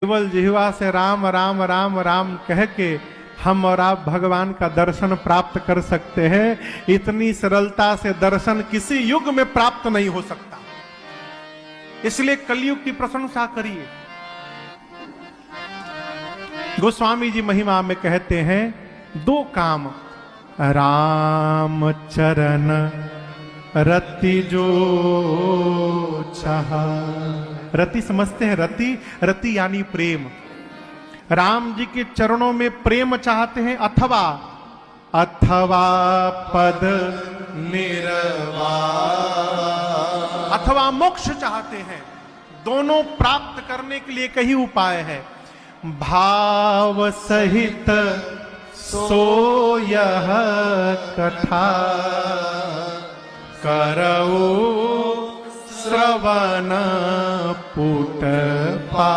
केवल जिह्वा से राम राम राम राम कह के हम और आप भगवान का दर्शन प्राप्त कर सकते हैं। इतनी सरलता से दर्शन किसी युग में प्राप्त नहीं हो सकता, इसलिए कलयुग की प्रशंसा करिए। गोस्वामी जी महिमा में कहते हैं दो काम राम चरण रति जो चाहा। रति समझते हैं? रति यानी प्रेम। राम जी के चरणों में प्रेम चाहते हैं अथवा पद निर्वाण, अथवा मोक्ष चाहते हैं। दोनों प्राप्त करने के लिए कई उपाय है। भाव सहित सो यह कथा करऊ श्रवण पुट पा।